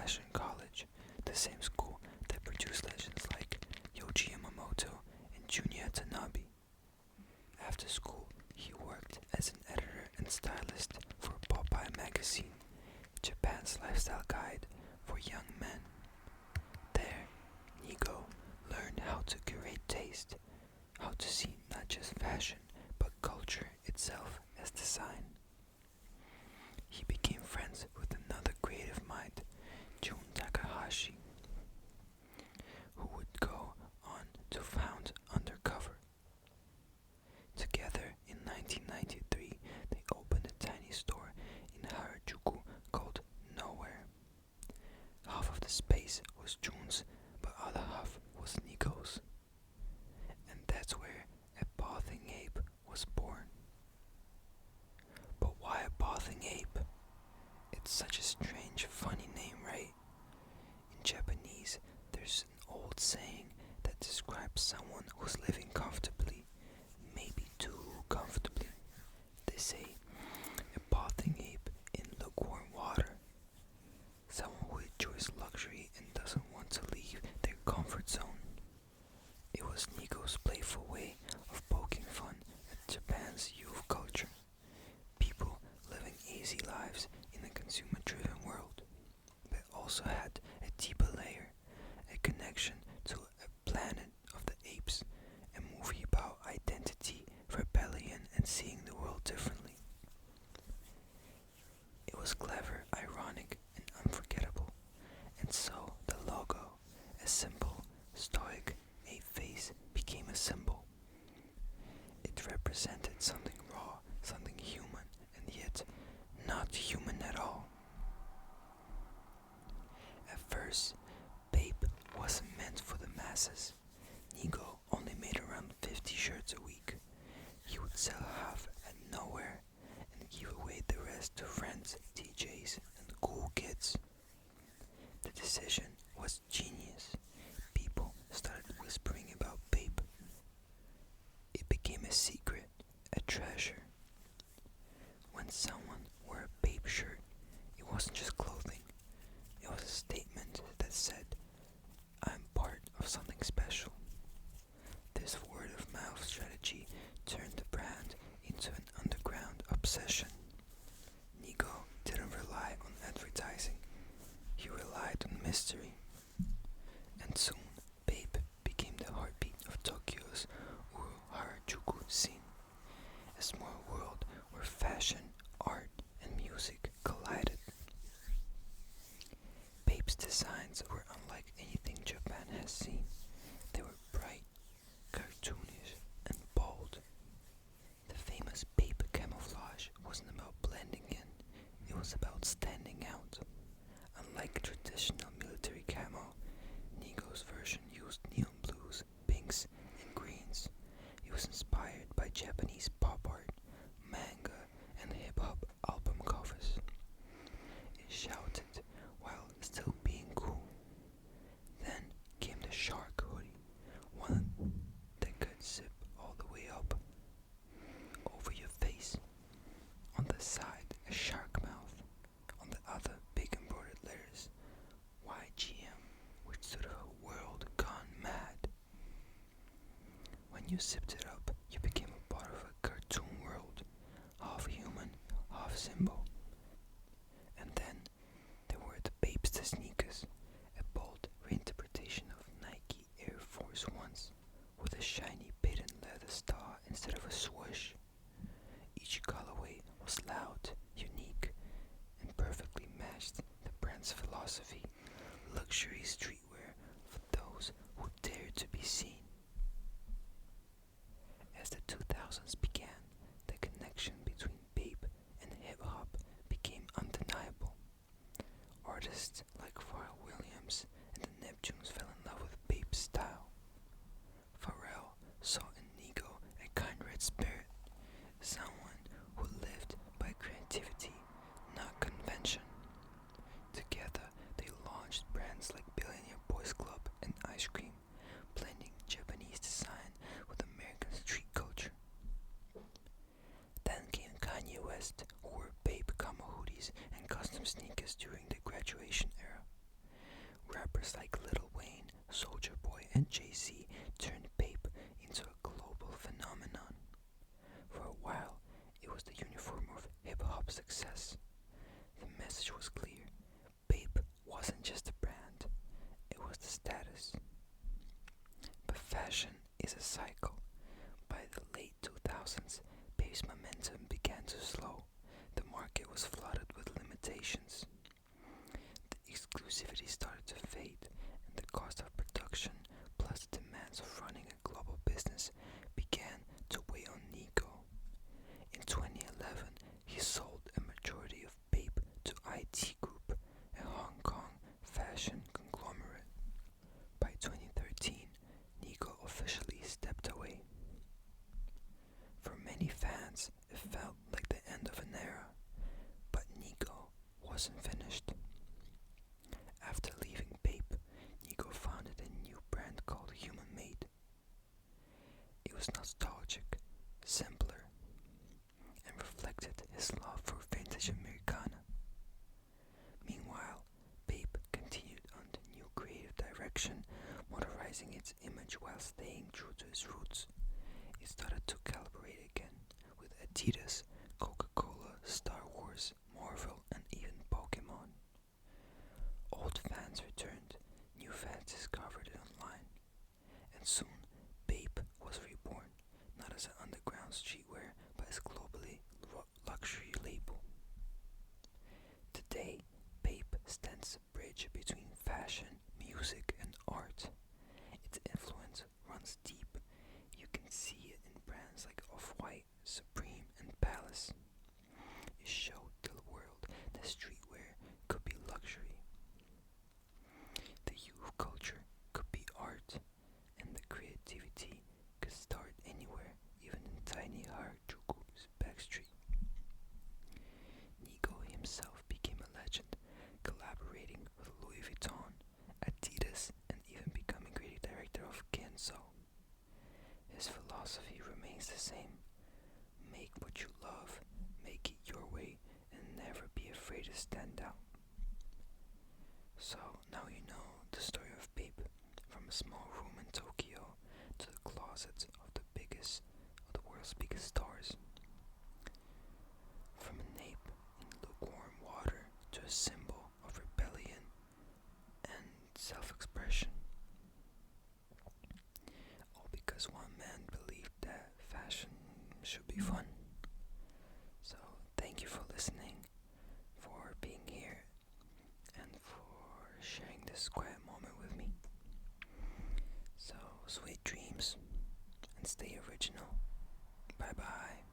Fashion College, the same school that produced legends like Yohji Yamamoto and Junya Tanabe. After school, he worked as an editor and stylist for Bape magazine, Japan's lifestyle guide for young men. There, Nigo learned how to curate taste, how to see not just fashion, but culture itself as design. He became friends with another creative mind, Jun Takahashi, who would go on to found Undercover. Together, in 1993, they opened a tiny store in Harajuku called Nowhere. Half of the space was Jun's, but other half was Nico's. And that's where a bathing ape was born. But why a bathing ape? It's such a strange, funny name, right? In Japanese, there's an old saying that describes someone who's living comfortably, maybe too comfortably. They say, a bathing ape in lukewarm water. Someone who enjoys luxury and doesn't want to leave their comfort zone. It was Nico's playful way of poking fun at Japan's youth culture. People living easy lives in a consumer-driven world, but also had a deeper layer, a connection to a planet of the apes, a movie about identity, rebellion, and seeing the world differently. It was clever, ironic, and unforgettable, and so the logo, a simple, stoic ape face, became a symbol. It represented something raw, something human, and yet not human at all. At first, Bape wasn't meant for the masses. Nigo only made around 50 shirts a week. He would sell half at Nowhere and give away the rest to friends, DJs, and cool kids. The decision was genius. People started whispering about Bape. It became a secret, a treasure. When someone wore a Bape shirt, it wasn't just clothing. It was a statement that said, I'm part of something special. This word-of-mouth strategy turned the brand into an underground obsession. Nigo didn't rely on advertising. He relied on mystery. And soon, Bape became the heartbeat of Tokyo's Harajuku scene, a small world where fashion, art, and music collided. Bape's designs were unlike anything Japan has seen. They were bright, cartoonish, and bold. The famous Bape camouflage wasn't about blending in, it was about standing out. Unlike traditional military camo, Nigo's version used neon blues, pinks, and greens. It was inspired by Japanese pop art, manga, and hip-hop album covers. It shouted while still being cool. Then came the shark hoodie, one that could zip all the way up over your face. On the side, a shark mouth. On the other, big embroidered letters, YGM, which stood for World Gone Mad. When you zipped it up, you became a part of a cartoon world, half human, half symbol. And then there were the Bapester sneakers, a bold reinterpretation of Nike Air Force Ones, with a shiny patent leather star instead of a swoosh. Each colorway was loud, unique, and perfectly matched the brand's philosophy, luxury streetwear for those who dared to be seen. As the 2000s began, the connection between Bape and hip-hop became undeniable. Artists like Pharrell Williams and the Neptunes fell in love with Bape's style. Pharrell saw in Nigo a kindred spirit, someone who lived by creativity, not convention. Together, they launched brands like Billionaire Boys Club and Ice Cream, blending Japanese design with American street culture. Then came Kanye West, who wore Bape camo hoodies and custom sneakers during the graduation era. Rappers like Lil Wayne, Soulja Boy, and Jay-Z turned Bape into a global phenomenon. For a while, it was the uniform of hip-hop success. The message was clear. Bape wasn't just a brand, it was the status. But fashion is a cycle. By the late 2000s, Bape's momentum began to slow. The market was flooded with limitations. The exclusivity started to fade, and the cost of production, plus the demands of running a global business, began to weigh on Nico. In 2011, he sold a majority of Bape to IT Group, a Hong Kong fashion conglomerate. By 2013, Nico officially stepped away. For many fans, it felt like the end of an era, but Nico wasn't finished. After leaving Bape, Nico founded a new brand called Human Made. It was nostalgic, simpler, and reflected his love for vintage Americana. Meanwhile, Bape continued on the new creative direction, modernizing its image while staying true to its roots. It started to collaborate again with Adidas, Coca-Cola, Star Wars, Marvel, and even Pokemon. Old fans returned, new fans discovered it online, and soon Bape was reborn, not as an underground streetwear, but as a globally luxury label. Today, Bape stands a bridge between fashion, music, and art. Its influence runs deep. You can see it in brands like Off-White, Supreme, and Palace. It showed the world that streetwear could be luxury. The youth culture could be art, and the creativity could start anywhere, even in tiny Harajuku's backstreet. Nico himself became a legend, collaborating with Louis Vuitton, Adidas, and even becoming creative director of Kenzo. His philosophy remains the same. Make what you love, make it your way, and never be afraid to stand out. So now you know the story of Bape, from a small room in Tokyo to the closets of the world's biggest stars. From a nape in lukewarm water to a symbol of rebellion and self-expression. All because one man believed that fashion should be fun. So thank you for listening, for being here, and for sharing this quiet moment with me. So sweet dreams and stay original. Bye bye.